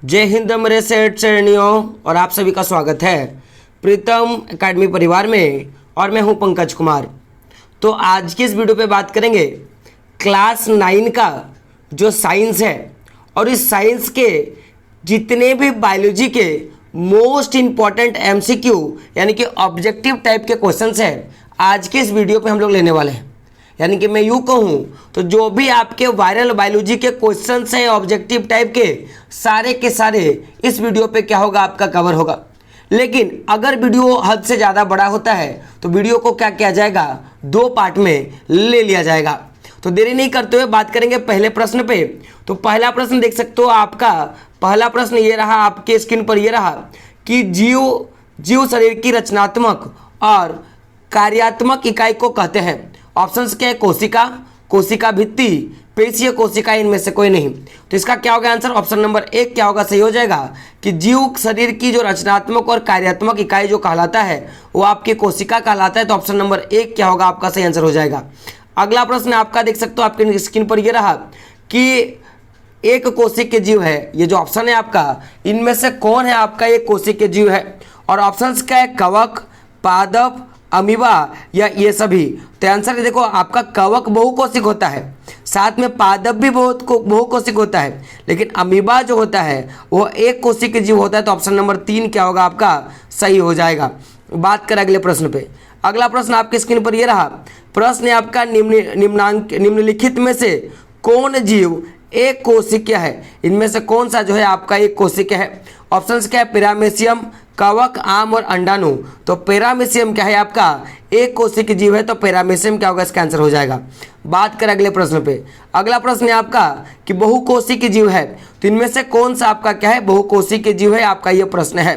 जय हिंद मेरे सेठ श्रेणियों और आप सभी का स्वागत है प्रीतम एकेडमी परिवार में और मैं हूं पंकज कुमार। तो आज की इस वीडियो पे बात करेंगे क्लास 9 का जो साइंस है और इस साइंस के जितने भी बायोलॉजी के मोस्ट इम्पॉर्टेंट एमसीक्यू यानी कि ऑब्जेक्टिव टाइप के क्वेश्चंस हैं आज के इस वीडियो पे हम लोग लेने वाले हैं। यानी कि मैं यूँ कहूँ तो जो भी आपके वायरल बायोलॉजी के क्वेश्चंस हैं ऑब्जेक्टिव टाइप के सारे इस वीडियो पे क्या होगा आपका कवर होगा। लेकिन अगर वीडियो हद से ज़्यादा बड़ा होता है तो वीडियो को क्या किया जाएगा, 2 पार्ट में ले लिया जाएगा। तो देरी नहीं करते हुए बात करेंगे पहले प्रश्न पे। तो पहला प्रश्न देख सकते हो, आपका पहला प्रश्न ये रहा, आपके स्क्रीन पर ये रहा कि जीव शरीर की रचनात्मक और कार्यात्मक इकाई को कहते हैं। ऑप्शंस क्या है, कोशिका, कोशिका भित्ति, पेशीय कोशिका, इनमें से कोई नहीं। तो इसका क्या होगा आंसर, ऑप्शन नंबर 1 क्या होगा, सही हो जाएगा कि जीव शरीर की जो रचनात्मक और कार्यात्मक इकाई जो कहलाता है वो आपकी कोशिका कहलाता है। तो ऑप्शन नंबर 1 क्या होगा आपका सही आंसर हो जाएगा। अगला प्रश्न आपका देख सकते हो, आपके स्क्रीन पर ये रहा कि एक कोशिक के जीव है। ये जो ऑप्शन है आपका, इनमें से कौन है आपका एक कोशिक के जीव है। और ऑप्शंस क्या है, कवक, पादप, अमीबा या ये सभी। तो आंसर देखो, आपका कवक बहुकोशिक होता है, साथ में पादप भी बहुकोशिक होता है, लेकिन अमीबा जो होता है वो एक कोशिक के जीव होता है। तो ऑप्शन नंबर 3 क्या होगा आपका सही हो जाएगा। बात करें अगले प्रश्न पे। अगला प्रश्न आपके स्क्रीन पर ये रहा, प्रश्न है आपका निम्नलिखित में से कौन जीव एक कोशिकीय है। इनमें से कौन सा जो है आपका एक कोशिकीय है। ऑप्शंस क्या है, पैरामीशियम, कवक, आम और अंडाणु। तो पैरामीशियम क्या है आपका एक कोशिकीय जीव है, तो पैरामीशियम क्या होगा इसका आंसर हो जाएगा। बात करें अगले प्रश्न पे। अगला प्रश्न है आपका कि बहुकोशिकीय जीव है, तो इनमें से कौन सा आपका क्या है बहुकोशिकीय जीव है, आपका ये प्रश्न है।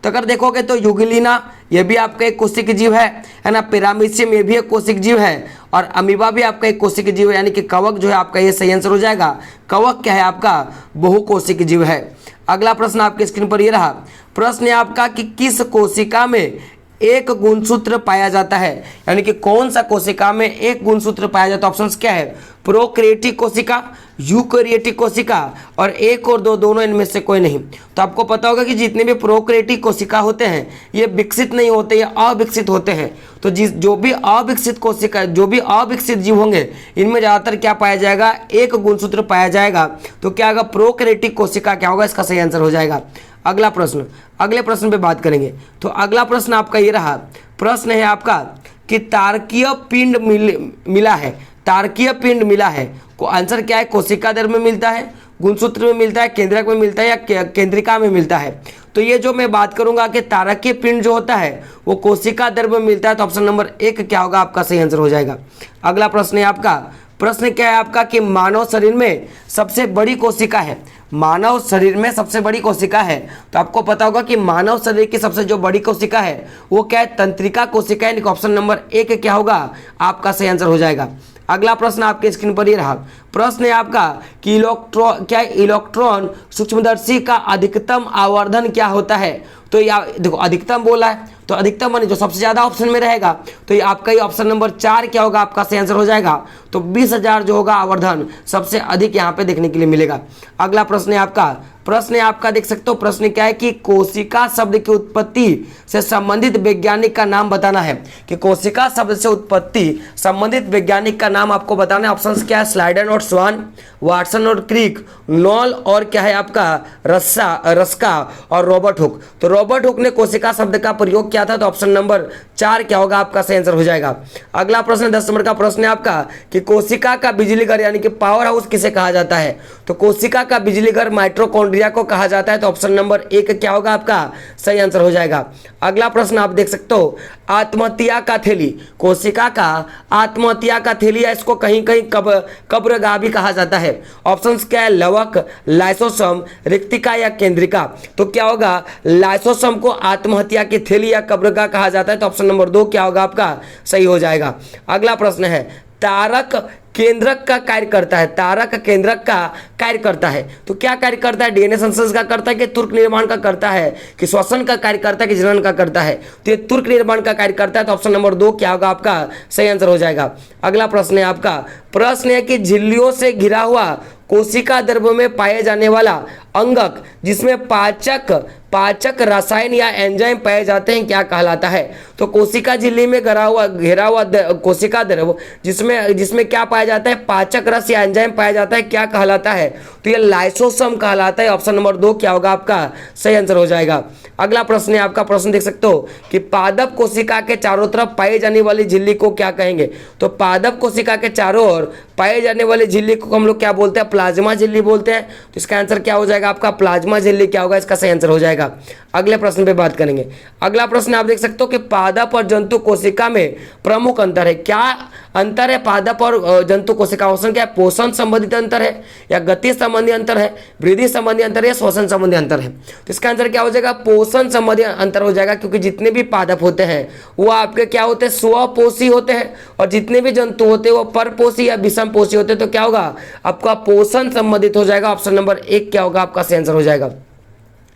तो अगर देखोगे तो यूगिलिना ये भी आपका एक कोशिकीय जीव है ना, पैरामीशियम ये भी एक कोशिकीय जीव है, और अमीबा भी आपका एक कोशिकीय जीव है, यानी कि कवक जो है आपका ये सही आंसर हो जाएगा। कवक क्या है आपका बहुकोशिकीय जीव है। अगला प्रश्न आपके स्क्रीन पर ये रहा, प्रश्न है आपका कि किस कोशिका में एक गुणसूत्र पाया जाता है। यानी कि कौन सा कोशिका में एक गुणसूत्र पाया जाता है। ऑप्शंस क्या है, प्रोकैरियोटिक कोशिका, यूकैरियोटिक कोशिका और 1 और 2 दोनों, इनमें से कोई नहीं। तो आपको पता होगा कि जितने भी प्रोकैरियोटिक कोशिका होते हैं ये विकसित नहीं होते, ये अविकसित होते हैं। तो जो भी अविकसित कोशिका, जो भी अविकसित जीव होंगे इनमें ज़्यादातर क्या पाया जाएगा, एक गुणसूत्र पाया जाएगा। तो क्या होगा, प्रोकैरियोटिक कोशिका क्या होगा, इसका सही आंसर हो जाएगा। अगला प्रश्न, अगले प्रश्न पे बात करेंगे। तो अगला प्रश्न आपका ये रहा, प्रश्न है आपका कि तारकीय पिंड मिला है। तारकीय पिंड मिला है को आंसर क्या है, कोशिका दर में मिलता है, गुणसूत्र में मिलता है, केंद्रक में मिलता है या केंद्रिका में मिलता है। तो ये जो मैं बात करूंगा कि तारकीय पिंड जो होता है वो कोशिका दर में मिलता है। तो ऑप्शन नंबर 1 क्या होगा आपका सही आंसर हो जाएगा। अगला प्रश्न है आपका, प्रश्न क्या है आपका कि मानव शरीर में सबसे बड़ी कोशिका है। मानव शरीर में सबसे बड़ी कोशिका है, तो आपको पता होगा कि मानव शरीर की सबसे जो बड़ी कोशिका है वो क्या है, तंत्रिका कोशिका है। ऑप्शन नंबर 1 क्या होगा आपका सही आंसर हो जाएगा। अगला प्रश्न आपके स्क्रीन पर ये रहा, प्रश्न है आपका कि इलेक्ट्रॉन सूक्ष्मदर्शी का अधिकतम आवर्धन क्या होता है। तो या देखो अधिकतम बोला है, तो अधिकतम माने जो सबसे ज्यादा ऑप्शन में रहेगा, तो ये आपका ये ऑप्शन नंबर 4 क्या होगा आपका सही आंसर हो जाएगा। तो 20,000 जो होगा आवर्धन सबसे अधिक यहाँ पे देखने के लिए मिलेगा। अगला प्रश्न है आपका, प्रश्न है आपका देख सकते हो, प्रश्न क्या है कि कोशिका शब्द की उत्पत्ति से संबंधित वैज्ञानिक का नाम बताना है। कि कोशिका शब्द से उत्पत्ति संबंधित वैज्ञानिक का नाम आपको बताना है। ऑप्शंस क्या है, स्लाइडन और स्वान, वाटसन और क्रिक, नॉल और क्या है आपका रस्का और रॉबर्ट हुक। तो रॉबर्ट हुक ने कोशिका शब्द का प्रयोग किया था। तो ऑप्शन नंबर 4 क्या होगा आपका सही आंसर हो जाएगा। अगला प्रश्न 10 नंबर का प्रश्न है आपका कि कोशिका का बिजली घर यानी कि पावर हाउस किसे कहा जाता है। तो कोशिका का बिजली घर माइटोकॉन्ड्रिया को कहा जाता है। तो ऑप्शन नंबर 1 क्या होगा आपका सही आंसर हो जाएगा। अगला प्रश्न आप देख सकते हो, आत्महत्या का थैली, कोशिका का आत्महत्या का थैली है, इसको कहीं कहीं कब्रगाह भी कहा जाता है। ऑप्शंस क्या है, लवक, लाइसोसोम, रिक्तिका या केंद्रिका। तो क्या होगा, लाइसोसोम को आत्महत्या की थैली या कब्रगाह कहा जाता है। तो ऑप्शन नंबर 2 क्या होगा आपका सही हो जाएगा। अगला प्रश्न है, तारक केंद्रक का कार्य करता है। तारक केंद्रक का कार्य करता है, तो क्या कार्य करता है, डीएनए संश्लेषण का करता है कि तुर्क निर्माण का करता है, कि श्वसन का कार्य करता है कि जनन का करता है। तो ये तुर्क निर्माण का कार्य करता है। तो ऑप्शन नंबर 2 क्या होगा आपका सही आंसर हो जाएगा। अगला प्रश्न है आपका, प्रश्न है कि झिल्लियों से घिरा हुआ कोशिका द्रव्य में पाए जाने वाला अंगक जिसमें पाचक रसायन या एंजाइम पाए जाते हैं क्या कहलाता है? तो कोशिका झिल्ली में घेरा हुआ कोशिका द्रव जिसमें क्या पाया जाता है? पाचक रस या एंजाइम पाया जाता है, क्या कहलाता है? तो ये लाइसोसोम कहलाता है। ऑप्शन नंबर 2 क्या होगा आपका सही आंसर हो जाएगा। अगला प्रश्न है आपका, प्रश्न देख सकते हो कि पादप कोशिका के चारों तरफ पाई जाने वाली झिल्ली को क्या कहेंगे? तो पादप कोशिका के चारों ओर पाई जाने वाली झिल्ली को हम लोग क्या बोलते हैं? प्लाज्मा झिल्ली बोलते हैं। तो इसका आंसर क्या हो जाएगा आपका? प्लाज्मा झिल्ली क्या होगा? इसका सही आंसर हो जाएगा। अगले प्रश्न पे बात करेंगे। अगला प्रश्न आप देख सकते हो कि पादप और जंतु कोशिका में प्रमुख अंतर है। क्या अंतर है पादप और जंतु कोशिका? ऑप्शन क्या है? पोषण संबंधित अंतर है या गति संबंधी अंतर है, वृद्धि संबंधी अंतर है या श्वसन संबंधी अंतर है? तो इसका आंसर क्या हो जाएगा? पोषण संबंधी अंतर हो जाएगा, क्योंकि जितने भी पादप होते हैं वो आपके क्या होते हैं? स्वपोषी होते हैं, और जितने भी जंतु होते हैं वो परपोषी या विषमपोषी होते हैं। तो क्या होगा आपका? पोषण संबंधित हो जाएगा। ऑप्शन नंबर 1 क्या होगा आपका सही आंसर हो जाएगा।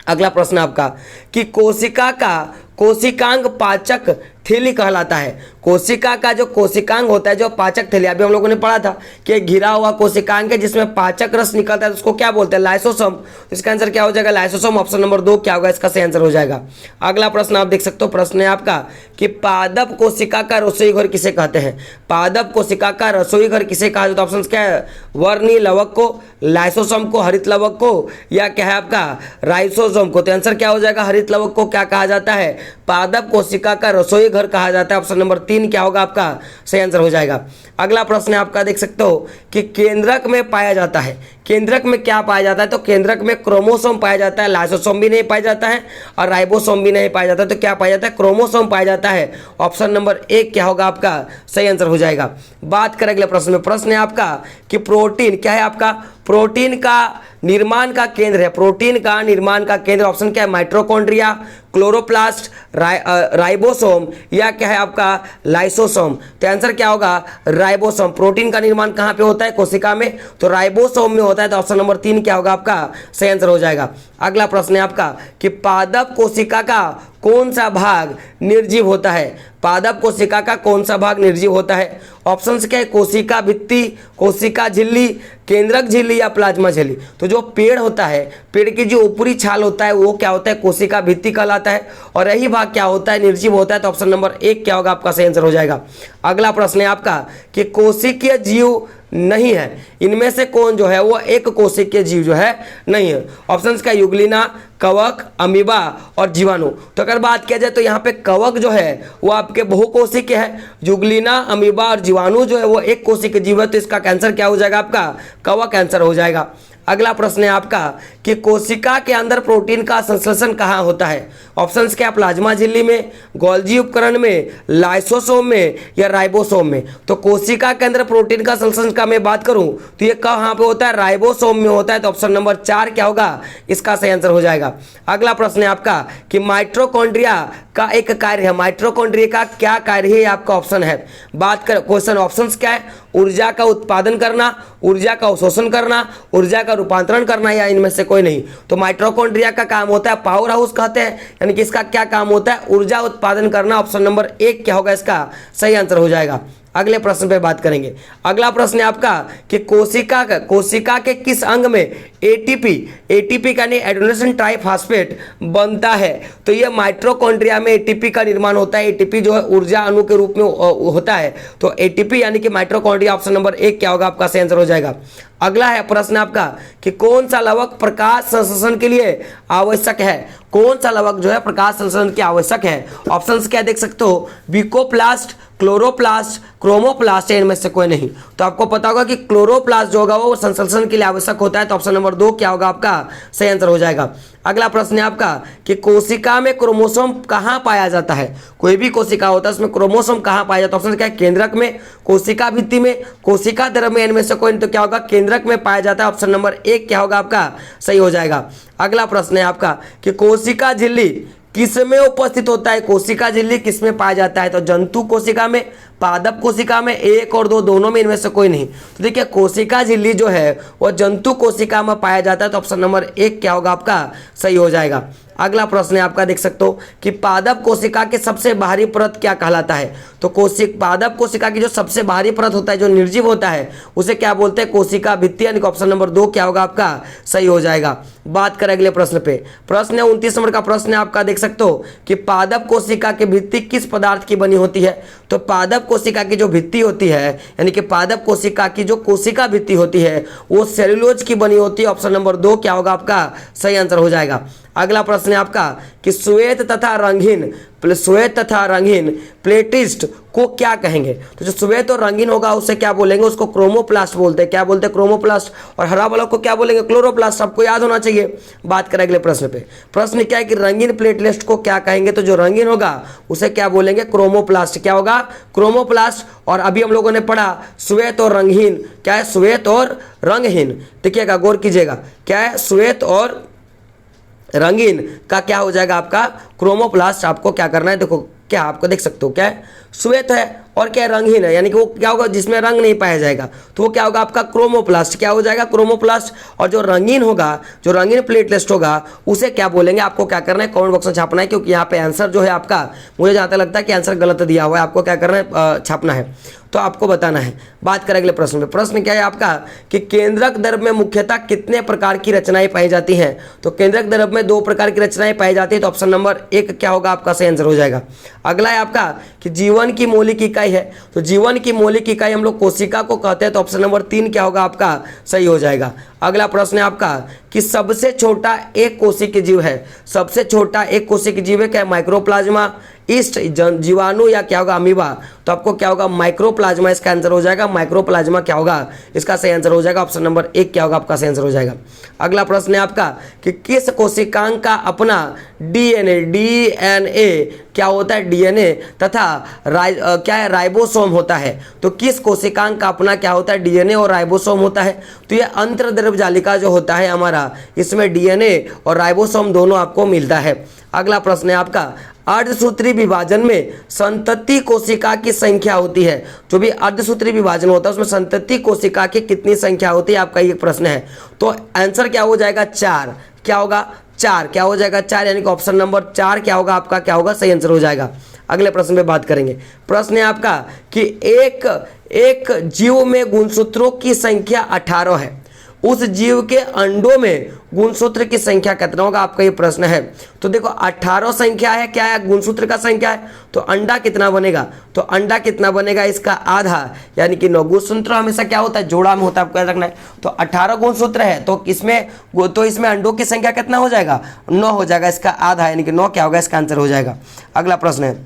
अगला प्रश्न आपका कि कोशिका का कोशिकांग पाचक थैली कहलाता है। कोशिका का जो कोशिकांग होता है, जो पाचक थैली, अभी हम लोगों ने पढ़ा था कि घिरा हुआ कोशिकांग है जिसमें पाचक रस निकलता है, तो उसको क्या बोलते हैं? लाइसोसोम। इसका आंसर क्या हो जाएगा? लाइसोसोम। ऑप्शन नंबर 2 क्या होगा? इसका सही आंसर हो जाएगा। अगला प्रश्न आप देख सकते हो, प्रश्न है आपका कि पादप कोशिका का रसोई घर किसे कहते हैं? पादप कोशिका का रसोई घर किसे कहा जाता है? ऑप्शन क्या है? वर्णी लवक को, लाइसोसोम को, हरित लवक को, या क्या है आपका राइसोसोम को? तो आंसर क्या हो जाएगा? हरित लवक को क्या कहा जाता है? पादप कोशिका का रसोई घर कहा जाता है। ऑप्शन नंबर 3 क्या होगा आपका सही आंसर हो जाएगा। अगला प्रश्न आपका देख सकते हो कि केंद्रक में पाया जाता है। केंद्रक में क्या पाया जाता है? तो केंद्रक में क्रोमोसोम पाया जाता है, लाइसोसोम भी नहीं पाया जाता है और राइबोसोम भी नहीं पाया जाता है। तो क्या पाया जाता है? क्रोमोसोम पाया जाता है। ऑप्शन नंबर 1 क्या होगा आपका सही आंसर हो जाएगा। बात करें अगले प्रश्न में। प्रश्न है आपका कि प्रोटीन क्या है आपका? प्रोटीन का निर्माण का केंद्र है। प्रोटीन का निर्माण का केंद्र ऑप्शन क्या है? माइटोकॉन्ड्रिया, क्लोरोप्लास्ट, राइबोसोम, या क्या है आपका लाइसोसोम? तो आंसर क्या होगा? राइबोसोम। प्रोटीन का निर्माण कहाँ पे होता है? कोशिका में, तो राइबोसोम में होता है। तो ऑप्शन नंबर 3 क्या होगा आपका सही आंसर हो जाएगा। अगला प्रश्न है आपका कि पादप कोशिका का कौन सा भाग निर्जीव होता है? पादप कोशिका का कौन सा भाग निर्जीव होता है? ऑप्शंस क्या है? कोशिका भित्ति, कोशिका झिल्ली, केंद्रक झिल्ली या प्लाज्मा झिल्ली? तो जो पेड़ होता है, पेड़ की जो ऊपरी छाल होता है वो क्या होता है? कोशिका भित्ति कहलाता है, और यही भाग क्या होता है? निर्जीव होता है। तो ऑप्शन नंबर 1 क्या होगा आपका सही आंसर हो जाएगा। अगला प्रश्न है आपका कि कोशिकीय जीव नहीं है, इनमें से कौन जो है वो एक कोशिकीय जीव जो है नहीं है? ऑप्शंस का युगलिना, कवक, अमीबा और जीवाणु। तो अगर बात किया जाए तो यहाँ पे कवक जो है वो आपके बहुकोशिकीय है, युगलिना, अमीबा और जीवाणु जो है वो एक कोशिकीय जीव है। तो इसका आंसर क्या हो जाएगा आपका? कवक आंसर हो जाएगा। अगला प्रश्न है आपका कि कोशिका के अंदर प्रोटीन का संश्लेषण कहाँ होता है? ऑप्शंस क्या? प्लाज्मा झिल्ली में, गोल्जी उपकरण में, लाइसोसोम में या राइबोसोम में? तो कोशिका के अंदर प्रोटीन का संश्लेषण का मैं बात करूं तो ये कहाँ पे होता है? राइबोसोम में होता है। तो ऑप्शन नंबर 4 क्या होगा? इसका सही आंसर हो जाएगा। अगला प्रश्न है आपका कि माइटोकॉन्ड्रिया का एक कार्य है। माइटोकॉन्ड्रिया का क्या कार्य है? आपका ऑप्शन है। बात कर क्वेश्चन ऑप्शंस क्या है? ऊर्जा का उत्पादन करना, ऊर्जा का अवशोषण करना, ऊर्जा का रूपांतरण करना, या इनमें से कोई नहीं? तो माइटोकॉन्ड्रिया का काम होता है पावर हाउस कहते हैं, यानी कि इसका क्या काम होता है? ऊर्जा उत्पादन करना। ऑप्शन नंबर 1 क्या होगा इसका सही आंसर हो जाएगा। अगले प्रश्न पे बात करेंगे। अगला प्रश्न है आपका कि कोशिका के किस अंग में एटीपी का यानी एडेनोसिन ट्राइफॉस्फेट बनता है? तो ये माइटोकॉन्ड्रिया में एटीपी का निर्माण होता है। एटीपी जो है ऊर्जा अणु के रूप में होता है। तो एटीपी यानी कि माइटोकॉन्ड्रिया। ऑप्शन नंबर 1 क्या होगा आपका सही आंसर हो जाएगा। अगला है प्रश्न आपका कि कौन सा लवक प्रकाश संश्लेषण के लिए आवश्यक है? कौन सा लवक जो है प्रकाश संश्लेषण के आवश्यक है? ऑप्शंस क्या देख सकते हो? विकोप्लास्ट, क्लोरोप्लास्ट, क्रोमोप्लास्ट, इनमें से कोई नहीं? तो आपको पता होगा कि क्लोरोप्लास्ट जो होगा वो संश्लेषण के लिए आवश्यक होता है। तो ऑप्शन नंबर 2 क्या होगा आपका सही आंसर हो जाएगा। अगला प्रश्न है आपका कि कोशिका में क्रोमोसोम कहाँ पाया जाता है? कोई भी कोशिका होता है उसमें क्रोमोसोम कहाँ पाया जाता है? ऑप्शन क्या है? केंद्रक में, कोशिका भित्ति में, कोशिका द्रव में, इनमें से कोई नहीं? तो क्या होगा? केंद्रक में पाया जाता है। ऑप्शन नंबर 1 क्या होगा आपका सही हो जाएगा। अगला प्रश्न है आपका कि कोशिका झिल्ली किसमें उपस्थित होता है? कोशिका झिल्ली किसमें पाया जाता है? तो जंतु कोशिका में, पादप कोशिका में, 1 और 2 दोनों में, इनमें से कोई नहीं? तो देखिए कोशिका झिल्ली जो है वो जंतु कोशिका में पाया जाता है। तो ऑप्शन नंबर 1 क्या होगा आपका सही हो जाएगा। अगला प्रश्न है आपका, देख सकते हो कि पादप कोशिका के सबसे बाहरी परत क्या कहलाता है। तो पादप कोशिका की जो सबसे बाहरी परत होता है, जो निर्जीव होता है, उसे क्या बोलते हैं, कोशिका भित्ति, यानी कि ऑप्शन नंबर 2 क्या होगा आपका सही हो जाएगा। बात करें अगले प्रश्न पे, प्रश्न 29 नंबर का प्रश्न है आपका, देख सकते हो कि पादप कोशिका की भित्ति किस पदार्थ की बनी होती है। तो पादप कोशिका की जो भित्ति होती है, यानी कि पादप कोशिका की जो कोशिका भित्ति होती है, वो सेलुलोज की बनी होती है। ऑप्शन नंबर 2 क्या होगा आपका सही आंसर हो जाएगा। अगला प्रश्न है आपका कि श्वेत तथा रंगीन प्लेटिस्ट को क्या कहेंगे। तो जो श्वेत और रंगीन होगा उसे क्या बोलेंगे, उसको क्रोमोप्लास्ट बोलते हैं। क्या बोलते हैं, क्रोमोप्लास्ट। और हरा वाला को क्या बोलेंगे, क्लोरोप्लास्ट। सबको याद होना चाहिए। बात करें अगले प्रश्न पे, प्रश्न क्या है कि रंगीन प्लेटलेट को क्या कहेंगे। तो जो रंगीन होगा उसे क्या बोलेंगे, क्रोमोप्लास्ट। क्या होगा, क्रोमोप्लास्ट। और अभी हम लोगों ने पढ़ा श्वेत और रंगहीन, क्या है, श्वेत और रंगहीन। देखिएगा, गौर कीजिएगा, क्या है, श्वेत और रंगीन का क्या हो जाएगा आपका क्रोमोप्लास्ट। आपको क्या करना है, देखो क्या आपको देख सकते हो, क्या है, श्वेत है और क्या रंगहीन है, यानी कि वो क्या होगा जिसमें रंग नहीं पाया जाएगा, तो वो क्या होगा आपका क्रोमोप्लास्ट। क्या हो जाएगा, क्रोमोप्लास्ट। और जो रंगीन होगा, जो रंगीन प्लेटलेट होगा, उसे क्या बोलेंगे। आपको क्या करना है, कमेंट बॉक्स में छापना है, क्योंकि यहाँ पे आंसर जो है आपका, मुझे जहाँ तक लगता है कि आंसर गलत दिया हुआ है। आपको क्या करना है, छापना है, तो आपको बताना है। बात करें अगले प्रश्न में, प्रश्न क्या है आपका कि केंद्रक द्रव में मुख्यतः कितने प्रकार की रचनाएं पाई जाती हैं। तो केंद्रक द्रव में 2 प्रकार की रचनाएं पाई जाती है। तो ऑप्शन नंबर 1 क्या होगा आपका सही आंसर हो जाएगा। अगला है आपका कि जीवन की मौलिक इकाई है। तो जीवन की मौलिक इकाई हम लोग कोशिका को कहते हैं। तो ऑप्शन नंबर 3 क्या होगा आपका सही हो जाएगा। अगला प्रश्न है आपका कि सबसे छोटा एक कोशिकीय जीव है। सबसे छोटा एक कोशिकीय जीव है क्या, माइक्रोप्लाज्मा, ईस्ट, जीवाणु, या क्या होगा अमीबा। तो आपको क्या होगा, माइक्रोप्लाज्मा इसका आंसर हो जाएगा। माइक्रोप्लाज्मा क्या होगा इसका सही आंसर हो जाएगा। ऑप्शन नंबर 1 क्या होगा आपका सही आंसर हो जाएगा। अगला प्रश्न है आपका कि किस कोशिकांग का अपना डीएनए क्या होता है, डीएनए तथा क्या है, राइबोसोम होता है। तो किस कोशिकांग का अपना क्या होता है, डीएनए और राइबोसोम होता है। तो ये अंतर्द्रव्य जालिका जो होता है हमारा, इसमें डीएनए और राइबोसोम दोनों आपको मिलता है। अगला प्रश्न है आपका अर्धसूत्री विभाजन में संतति कोशिका की संख्या होती है। जो भी अर्धसूत्री विभाजन होता है उसमें संतति कोशिका की कितनी संख्या होती है, आपका ये प्रश्न है। तो आंसर क्या हो जाएगा, 4। क्या होगा, 4। क्या हो जाएगा 4, यानी कि ऑप्शन नंबर 4 क्या होगा आपका क्या होगा सही आंसर हो जाएगा। अगले प्रश्न पे बात करेंगे। प्रश्न है आपका कि एक जीव में गुणसूत्रों की संख्या 18 है। उस जीव के अंडों में गुणसूत्र की संख्या कितना होगा, आपका ये प्रश्न है। तो देखो 18 संख्या है, क्या है, गुणसूत्र का संख्या है। तो अंडा कितना बनेगा, तो अंडा कितना बनेगा, इसका आधा, यानी कि 9। गुणसूत्र हमेशा क्या होता है, जोड़ा में होता है, आपको याद रखना है। तो 18 गुणसूत्र है, तो इसमें अंडों की संख्या कितना हो जाएगा, 9 हो जाएगा। इसका आधा यानी कि 9 क्या होगा, इसका आंसर हो जाएगा। अगला प्रश्न है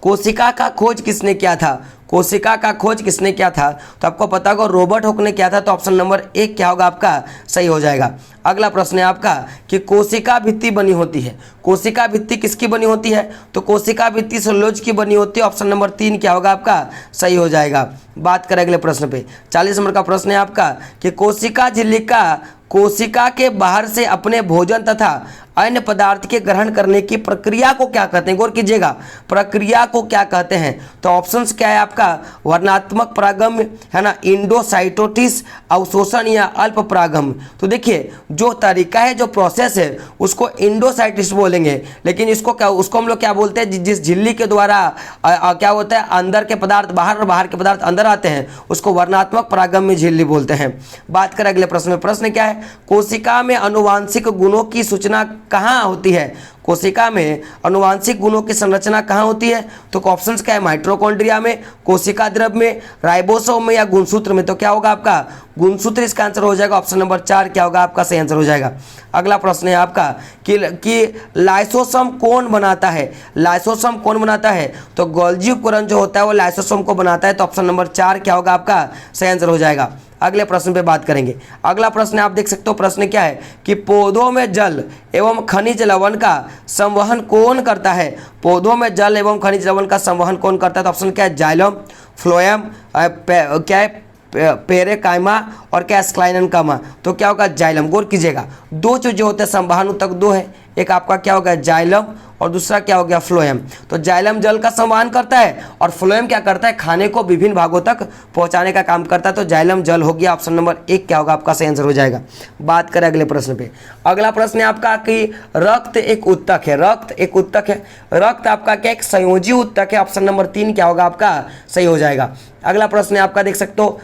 कोशिका का खोज किसने किया था। कोशिका का खोज किसने किया था, तो आपको पता होगा रॉबर्ट हुक ने किया था। तो ऑप्शन नंबर 1 क्या होगा आपका सही हो जाएगा। अगला प्रश्न है आपका कि कोशिका भित्ति बनी होती है। कोशिका भित्ति किसकी बनी होती है, तो कोशिका भित्ति सेलुलोज की बनी होती है। ऑप्शन नंबर 3 क्या होगा आपका सही हो जाएगा। बात करें अगले प्रश्न पे, 40 नंबर का प्रश्न है आपका कि कोशिका झिल्लिका कोशिका के बाहर से अपने भोजन तथा अन्य पदार्थ के ग्रहण करने की प्रक्रिया को क्या कहते हैं, गौर कीजिएगा, प्रक्रिया को क्या कहते हैं। तो ऑप्शंस क्या है आपका, वर्णात्मक परागम्य है ना, इंडोसाइटोसिस, अवशोषण या अल्प परागम्य। तो देखिए जो तरीका है, जो प्रोसेस है, उसको इंडोसाइटिस बोलेंगे, लेकिन उसको हम लोग क्या बोलते हैं, जिस झिल्ली के द्वारा क्या होता है, अंदर के पदार्थ बाहर और बाहर के पदार्थ अंदर आते हैं, उसको वर्णात्मक परागम्य झिल्ली बोलते हैं। बात करें अगले प्रश्न में, प्रश्न क्या है, कोशिका में आनुवांशिक गुणों की सूचना कहाँ होती है। कोशिका में आनुवांशिक गुणों की संरचना कहाँ होती है, तो ऑप्शंस क्या है, माइटोकॉन्ड्रिया में, कोशिका द्रव में, राइबोसोम में या गुणसूत्र में। तो क्या होगा आपका गुणसूत्र इसका आंसर हो जाएगा। ऑप्शन नंबर 4 क्या होगा आपका सही आंसर हो जाएगा। अगला प्रश्न है आपका कि लाइसोसोम कौन बनाता है। लाइसोसोम कौन बनाता है, तो गोल्जी उपकरण जो होता है वो लाइसोसोम को बनाता है। तो ऑप्शन नंबर 4 क्या होगा आपका सही आंसर हो जाएगा। अगले प्रश्न पे बात करेंगे। अगला प्रश्न आप देख सकते हो, प्रश्न क्या है कि पौधों में जल एवं खनिज लवण का संवहन कौन करता है। पौधों में जल एवं खनिज लवण का संवहन कौन करता है, तो ऑप्शन क्या है, जाइलम, फ्लोएम, क्या है, पेरेकाइमा और क्या स्क्लाइनकामा। तो क्या होगा जाइलम। गौर कीजिएगा 2 चीज जो होते हैं संवहन तक 2 है, एक आपका क्या होगा जाइलम और दूसरा क्या हो गया फ्लोएम। तो जाइलम जल का संवहन करता है और फ्लोएम क्या करता है, खाने को विभिन्न भागों तक पहुंचाने का काम करता है। तो जाइलम जल हो गया, ऑप्शन नंबर 1 क्या होगा आपका सही आंसर हो जाएगा। बात करें अगले प्रश्न पे। अगला प्रश्न है आपका कि रक्त एक उत्तक है, रक्त एक उत्तक है, रक्त आपका क्या एक संयोजी उत्तक है, ऑप्शन नंबर 3 क्या होगा आपका सही हो जाएगा। अगला प्रश्न है आपका देख सकते हो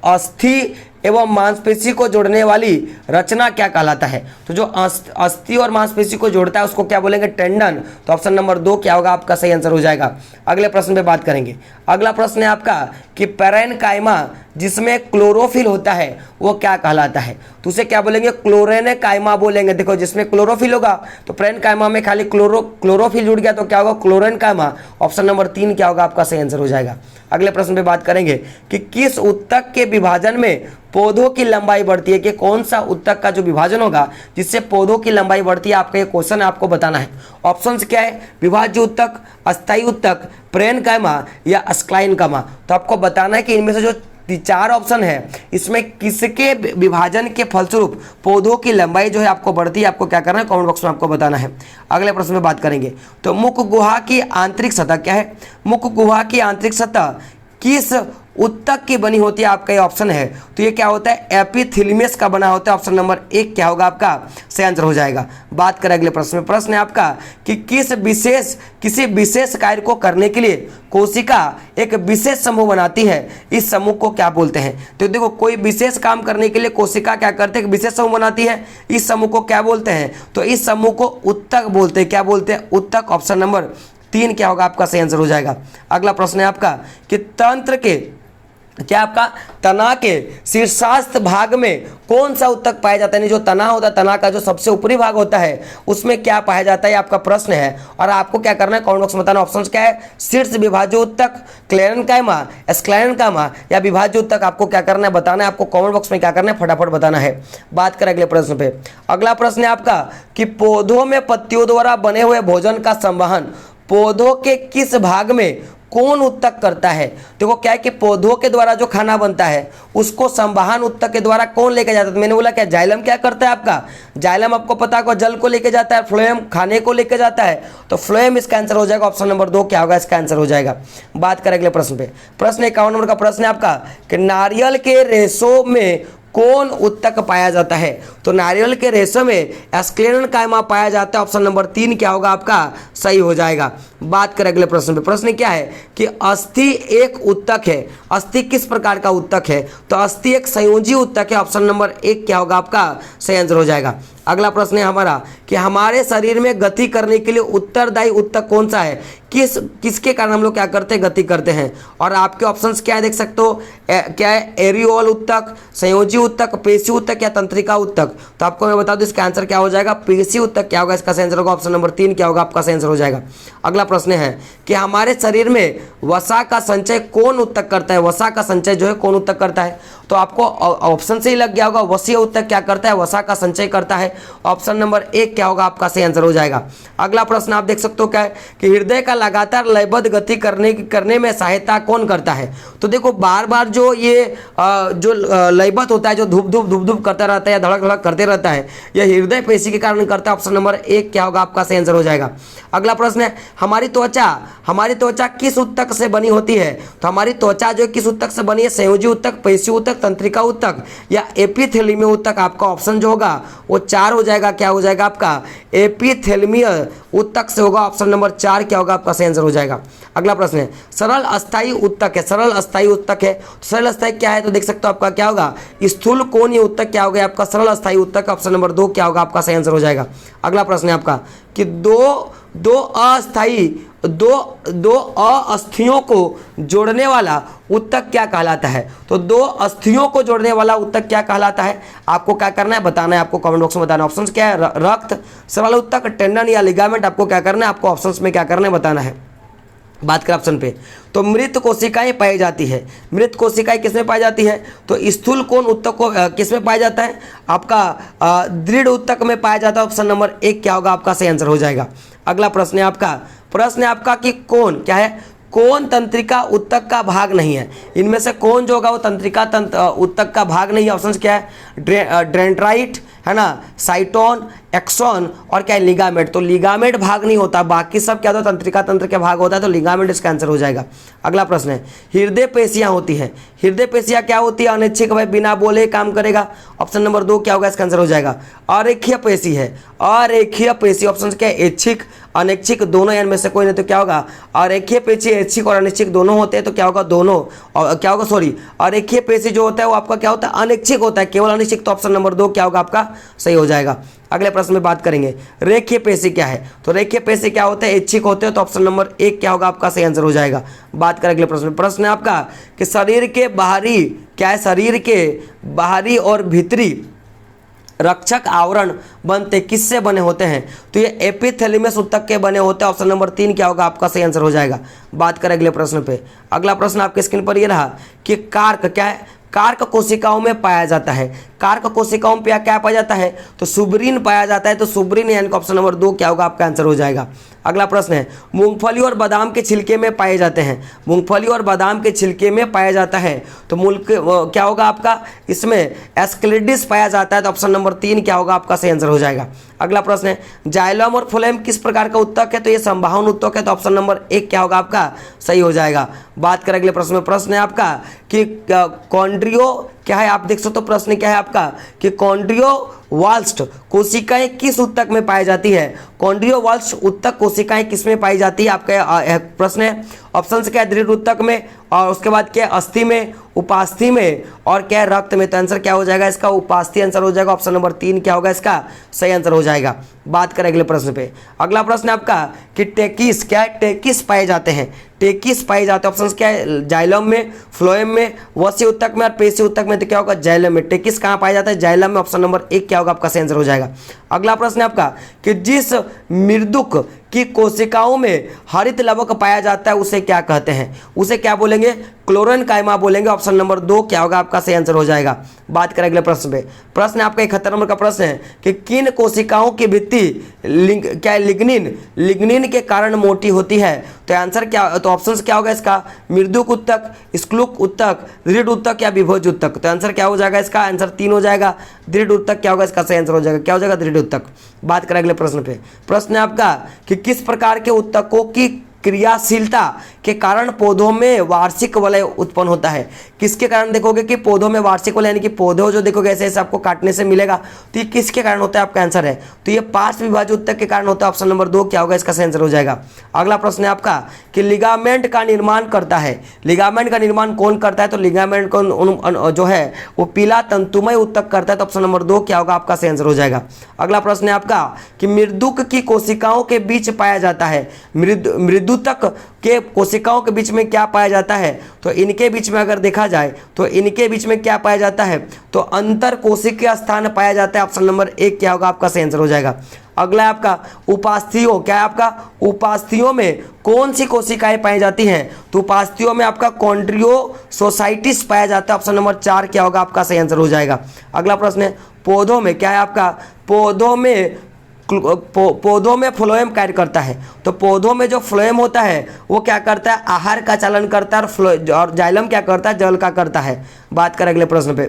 अस्थि एवं मांसपेशी को जोड़ने वाली रचना क्या कहलाता है। तो जो अस्थि और मांसपेशी को जोड़ता है उसको क्या बोलेंगे, टेंडन। तो ऑप्शन नंबर 2 क्या होगा आपका सही आंसर हो जाएगा। अगले प्रश्न पे बात करेंगे। अगला प्रश्न है आपका कि पैरेन्काइमा जिसमें क्लोरोफिल होता है वो क्या कहलाता है। तो उसे क्या बोलेंगे, क्लोरेनकाइमा बोलेंगे। देखो जिसमें क्लोरोफिल होगा तो पैरेन्काइमा में खाली क्लोरोफिल जुड़ गया तो क्या होगा, क्लोरेनकाइमा। ऑप्शन नंबर 3 क्या होगा आपका सही आंसर हो जाएगा। अगले प्रश्न पे बात करेंगे कि किस उत्तक के विभाजन में पौधों की लंबाई बढ़ती है, कि कौन सा उत्तक का जो विभाजन होगा जिससे पौधों की लंबाई बढ़ती है। आपका ये क्वेश्चन है, आपको बताना है। ऑप्शंस क्या है, विभाज्य उत्तक, अस्थायी उत्तक, पैरेन्काइमा या स्क्लाइनकाइमा। तो आपको बताना है कि इनमें से जो 4 ऑप्शन है इसमें किसके विभाजन के फलस्वरूप पौधों की लंबाई जो है आपको बढ़ती है। आपको क्या करना है, कमेंट बॉक्स में आपको बताना है। अगले प्रश्न में बात करेंगे। तो मुख गुहा की आंतरिक सतह क्या है, मुख गुहा की आंतरिक सतह किस उत्तक की बनी होती है, आपका ये ऑप्शन है। तो ये क्या होता है, एपिथेलियमस का बना होता है। ऑप्शन नंबर 1 क्या होगा आपका सही आंसर हो जाएगा। बात करें अगले प्रश्न में। प्रश्न है आपका कि किसी विशेष कार्य को करने के लिए कोशिका एक विशेष समूह बनाती है, इस समूह को क्या बोलते हैं। तो देखो कोई विशेष काम करने के लिए कोशिका क्या करते हैं, विशेष समूह बनाती है, इस समूह को क्या बोलते हैं। तो इस समूह को उत्तक बोलते हैं। क्या बोलते हैं, उत्तक। ऑप्शन नंबर 3 क्या होगा आपका सही आंसर हो जाएगा। अगला प्रश्न है आपका कि तंत्र के क्या आपका तना के शीर्षास्थ भाग में कौन सा उत्तक पाया जाता है। नहीं जो तना होता है, तना का जो सबसे ऊपरी भाग होता है उसमें क्या पाया जाता है, आपका प्रश्न है। और आपको क्या करना है, कमेंट बॉक्स में बताना। ऑप्शन क्या है, शीर्ष विभाज्य उत्तक, क्लेरेन्काइमा, स्क्लेरेन्काइमा या विभाज्य उत्तक। आपको क्या करना है, बताना है। आपको कमेंट बॉक्स में क्या करना है, फटाफट बताना है। बात करें अगले प्रश्न पे। अगला प्रश्न है आपका कि पौधों में पत्तियों द्वारा बने हुए भोजन का संवहन पौधों के किस भाग में कौन उत्तक करता है। देखो क्या है कि पौधों के द्वारा जो खाना बनता है उसको संवहन उत्तक के द्वारा कौन लेके जाता है। तो मैंने बोला क्या, जाइलम क्या करता है आपका, जाइलम आपको पता है जल को लेके जाता है, फ्लोएम खाने को लेके जाता है। तो फ्लोएम इसका आंसर हो जाएगा। ऑप्शन नंबर 2 क्या होगा इसका आंसर हो जाएगा। बात करें अगले प्रश्न पे। प्रश्न 51 नंबर का प्रश्न है आपका कि नारियल के रेशों में कौन उत्तक पाया जाता है। तो नारियल के रेशे में स्क्लेरेन्काइमा पाया जाता है। ऑप्शन नंबर 3 क्या होगा आपका सही हो जाएगा। बात करें अगले प्रश्न पे। प्रश्न क्या है कि अस्थि एक उत्तक है, अस्थि किस प्रकार का उत्तक है। तो अस्थि एक संयोजी उत्तक है। ऑप्शन नंबर 1 क्या होगा आपका सही आंसर हो जाएगा। अगला प्रश्न है हमारा कि हमारे शरीर में गति करने के लिए उत्तरदायी उत्तक कौन सा है, किसके कारण हम लोग क्या करते हैं, गति करते हैं। और आपके ऑप्शंस क्या है देख सकते हो, क्या है, एरियोल उत्तक, संयोजी उत्तक, पेशी उत्तक या तंत्रिका उत्तक। तो आपको मैं बता दूं इसका आंसर क्या हो जाएगा, पेशी उत्तक क्या होगा इसका सही आंसर होगा। ऑप्शन नंबर 3 क्या होगा आपका सही आंसर हो जाएगा। अगला प्रश्न है कि हमारे शरीर में वसा का संचय कौन उत्तक करता है, वसा का संचय जो है कौन उत्तक करता है। तो आपको ऑप्शन से ही लग गया होगा, वसीय उत्तक क्या करता है, वसा का संचय करता है। ऑप्शन नंबर 1 क्या होगा आपका सही आंसर हो जाएगा। अगला प्रश्न आप देख सकते हो क्या है कि हृदय का लगातार लयबद्ध गति करने में सहायता कौन करता है। तो देखो बार बार जो ये जो लयबद्ध होता है, जो धूप धूप करता रहता है या धड़क धड़क करते रहता है, यह हृदय पेशी के कारण करता है। ऑप्शन नंबर 1 क्या होगा आपका सही आंसर हो जाएगा। अगला प्रश्न है हमारी त्वचा किस उत्तक से बनी होती है। तो हमारी त्वचा जो किस उत्तक से बनी है, संयोजी उत्तक, पेशी उत्तक, तंत्रिका उत्तक या एपिथेलियम उत्तक। आपका ऑप्शन जो होगा वो 4 हो जाएगा। क्या हो जाएगा आपका, एपिथेलियम उत्तक से होगा। ऑप्शन नंबर 4 क्या होगा आपका सही आंसर हो जाएगा। अगला प्रश्न है सरल अस्थायी उत्तक है, सरल अस्थायी उत्तक है। सरल अस्थायी क्या है तो देख सकते हो आपका क्या होगा, स्थूल कोणीय उत्तक क्या हो गया आपका सरल अस्थायी उत्तक। ऑप्शन नंबर 2 क्या होगा आपका सही आंसर हो जाएगा। अगला प्रश्न है आपका कि दो अस्थियों को जोड़ने वाला उत्तक क्या कहलाता है। तो 2 अस्थियों को जोड़ने वाला उत्तक क्या कहलाता है, आपको क्या करना है बताना है। आपको कमेंट बॉक्स में बताना है। ऑप्शंस क्या है, रक्त, सरल उत्तक, टेंडन या लिगामेंट। आपको क्या करना है, आपको ऑप्शंस में क्या करना है बताना है। बात करें ऑप्शन पे तो मृत कोशिकाएं पाई जाती है। मृत कोशिकाएं किसमें पाई जाती है, तो स्थूल कोण उत्तक को किसमें पाया जाता है, आपका दृढ़ उत्तक में पाया जाता है। ऑप्शन नंबर 1 क्या होगा आपका सही आंसर हो जाएगा। अगला प्रश्न है आपका कि कौन क्या है, कौन तंत्रिका उत्तक का भाग नहीं है? इनमें से कौन जो होगा वो तंत्रिका उत्तक का भाग नहीं है? ऑप्शन क्या है? डेंड्राइट है ना, साइटोन, एक्सोन और क्या है? लिगामेंट। तो लिगामेंट भाग नहीं होता, बाकी सब क्या होता है? तंत्रिका तंत्र के भाग होता है, तो लिगामेंट इसका आंसर हो जाएगा। अगला प्रश्न है, हृदय पेशियां होती है, हृदय पेशियां क्या होती है? अनैच्छिक, भाई बिना बोले काम करेगा। ऑप्शन नंबर 2 क्या होगा? इसका आंसर हो जाएगा अरेखीय पेशी है, अरेखीय पेशी। ऑप्शन क्या है? ऐच्छिक अनैच्छिक दोनों, इनमें से कोई नहीं, तो क्या होगा? अरेखीय पेशी ऐच्छिक और अनैच्छिक दोनों होते हैं, तो क्या होगा? दोनों। और क्या होगा? सॉरी, अरेखीय पेशी जो होता है वो आपका क्या होता है? अनैच्छिक होता है, केवल अनैच्छिक। तो ऑप्शन नंबर 2 क्या होगा? आपका सही हो जाएगा। अगले प्रश्न में बात करेंगे रेखीय पेशी क्या है? तो रेखीय पेशी क्या होते हैं? ऐच्छिक होते हैं, तो ऑप्शन नंबर 1 क्या होगा? आपका सही आंसर हो जाएगा। बात करें अगले प्रश्न में। प्रश्न है आपका कि शरीर के बाहरी क्या है? शरीर के बाहरी और भीतरी रक्षक आवरण बनते किससे बने होते हैं? तो ये एपिथेलियमस ऊतक के बने होते हैं। ऑप्शन नंबर 3 क्या होगा? आपका सही आंसर हो जाएगा। बात करें अगले प्रश्न पे। अगला प्रश्न आपके स्क्रीन पर ये रहा कि कार्क क्या है? कार्क कोशिकाओं में पाया जाता है। कार्क कोशिकाओं में क्या पाया जाता है? तो सुब्रीन पाया जाता है, तो सुब्रीन यानी कि ऑप्शन नंबर 2 क्या होगा? आपका आंसर हो जाएगा। अगला प्रश्न है, मूंगफली और बादाम के छिलके में पाए जाते हैं, मूंगफली और बादाम के छिलके में पाया जाता है, तो क्या होगा आपका? इसमें एस्क्लेडिस पाया जाता है, तो ऑप्शन नंबर 3 क्या होगा? आपका सही आंसर हो जाएगा। अगला प्रश्न है, जाइलम और फ्लोएम किस प्रकार का उत्तक है? तो ये संवाहन उत्तक है, तो ऑप्शन नंबर 1 क्या होगा? आपका सही हो जाएगा। बात करें अगले प्रश्न में। प्रश्न है आपका कि कॉन्ड्रियो क्या है? आप देख सकते हो प्रश्न क्या है आपका कि कॉन्ड्रियोवाल्स्ट कोशिकाएं किस उत्तक में पाई जाती है? कॉन्ड्रियोवाल्स्ट उत्तक कोशिकाएं किस में पाई जाती है? आपका प्रश्न है। ऑप्शन क्या है? दृढ़ उत्तक में, और उसके बाद क्या है? अस्थि में, उपास्थि में, और क्या है? रक्त में। तो आंसर क्या हो जाएगा इसका? उपास्थि आंसर हो जाएगा। ऑप्शन नंबर 3 क्या होगा? इसका सही आंसर हो जाएगा। बात करें अगले प्रश्न पे। अगला प्रश्न है आपका कि टेकिस क्या है? टेकिस पाए जाते हैं, टेकिस पाए जाते हैं। ऑप्शन क्या है? जाइलम में, फ्लोएम में, वसी उत्तक में और पेशी उत्तक में। तो क्या होगा? जाइलम में। टेकिस कहाँ पाया जाता है? जाइलम में। ऑप्शन नंबर 1 क्या होगा? आपका सही आंसर हो जाएगा। अगला प्रश्न है आपका कि जिस मृदुक की कोशिकाओं में हरित लवक पाया जाता है उसे क्या कहते हैं? उसे क्या बोलेंगे? क्लोरेनकाइमा बोलेंगे। ऑप्शन नंबर 2 क्या होगा? आपका सही आंसर हो जाएगा। बात करें अगले प्रश्न पे। प्रश्न आपका 71 नंबर का प्रश्न है कि किन कोशिकाओं की भित्ति क्या है? लिग्निन के कारण मोटी होती है? तो आंसर क्या? तो ऑप्शन क्या होगा इसका? मृदुक उत्तक, स्क्लुक उत्तक, दृढ़ उत्तक या विभोज उत्तक। तो आंसर क्या हो जाएगा इसका? आंसर 3 हो जाएगा। दृढ़ उत्तक क्या होगा? इसका सही आंसर हो जाएगा। क्या हो जाएगा? दृढ़ उत्तक। बात करें अगले प्रश्न पे। प्रश्न है आपका कि किस प्रकार के उत्तकों की क्रियाशीलता के कारण पौधों में वार्षिक वलय उत्पन्न होता है? किसके कारण देखोगे कि पौधों में वार्षिक वलय, यानी कि पौधों जो देखोगे ऐसे ऐसे आपको काटने से मिलेगा, तो ये किसके कारण होता है? आपका आंसर है तो ये पार्श्व विभाज्य उत्तक के कारण होता है। ऑप्शन नंबर 2 क्या होगा? इसका सही आंसर हो जाएगा। अगला प्रश्न है आपका कि लिगामेंट का निर्माण करता है, लिगामेंट का निर्माण कौन करता है? तो लिगामेंट को जो है वो पीला तंतुमय उत्तक करता है, तो ऑप्शन नंबर 2 क्या होगा? आपका सही आंसर हो जाएगा। अगला प्रश्न है आपका कि मृदुक की कोशिकाओं के बीच पाया जाता है, मृदुतक के कोशिकाओं के बीच में क्या पाया जाता है? तो इनके बीच में अगर देखा जाए तो इनके बीच में क्या पाया जाता है? तो अंतर कोशिकीय स्थान पाया जाता है। ऑप्शन नंबर 1 क्या होगा? आपका सही आंसर हो जाएगा। अगला है आपका उपास्थियों, क्या है आपका? उपास्थियों में कौन सी कोशिकाएं पाई जाती हैं? तो उपास्थियों में आपका कॉन्ड्रियोसाइटिस पाया जाता है। ऑप्शन नंबर 4 क्या होगा? आपका सही आंसर हो जाएगा। अगला प्रश्न है पौधों में, क्या है आपका? पौधों में फ्लोएम कार्य करता है, तो पौधों में जो फ्लोएम होता है वो क्या करता है? आहार का चालन करता है, और जाइलम क्या करता है? जल का करता है। बात करें अगले प्रश्न पे।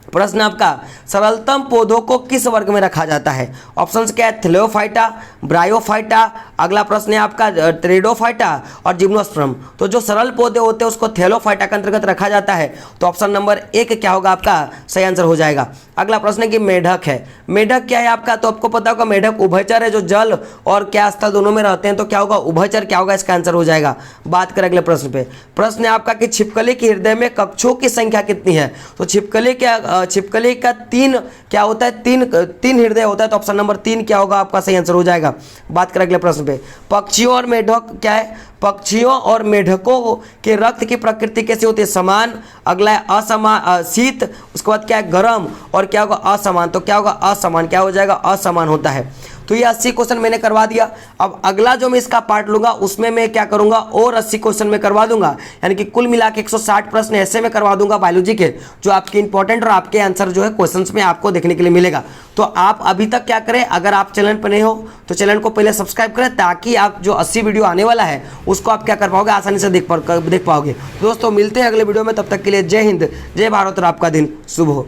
प्रश्न आपका सरलतम पौधों को किस वर्ग में रखा जाता है? ऑप्शंस क्या है? Thallophyta, bryophyta. अगला प्रश्न है आपका टेरिडोफाइटा और जिम्नोस्पर्म। तो जो सरल पौधे होते हैं उसको थेलोफाइटा के अंतर्गत रखा जाता है, तो ऑप्शन नंबर 1 क्या होगा? आपका सही आंसर हो जाएगा। अगला प्रश्न है कि मेढक है, मेढक क्या है आपका? तो आपको पता होगा मेढक उभयचर है, जो जल और क्या स्थल दोनों में रहते हैं, तो क्या होगा? उभयचर क्या होगा? इसका आंसर हो जाएगा। बात करें अगले प्रश्न पे। प्रश्न है आपका कि छिपकली के हृदय में कक्षों की संख्या कितनी है? तो छिपकली का 3 क्या होता है? तीन हृदय होता है, तो ऑप्शन नंबर 3 क्या होगा? आपका सही आंसर हो जाएगा। बात करें अगले प्रश्न पे। पक्षियों और मेढक क्या है? पक्षियों और मेढकों के रक्त की प्रकृति कैसी होती है? समान। अगला है असमान, शीत। उसके बाद क्या है? गर्म। और क्या होगा? असमान। तो क्या होगा? असमान क्या हो जाएगा? असमान होता है। तो ये 80 क्वेश्चन मैंने करवा दिया। अब अगला जो मैं इसका पार्ट लूंगा उसमें मैं क्या करूंगा, और 80 क्वेश्चन में करवा दूंगा, यानी कि कुल मिला के 160 प्रश्न ऐसे में करवा दूंगा बायोलॉजी के, जो आपके इंपॉर्टेंट और आपके आंसर जो है क्वेश्चंस में आपको देखने के लिए मिलेगा। तो आप अभी तक क्या करें, अगर आप चैनल पर नए हो तो चैनल को पहले सब्सक्राइब करें, ताकि आप जो 80 वीडियो आने वाला है उसको आप क्या कर पाओगे, आसानी से देख पाओगे। दोस्तों मिलते हैं अगले वीडियो में, तब तक के लिए जय हिंद, जय भारत और आपका दिन शुभ हो।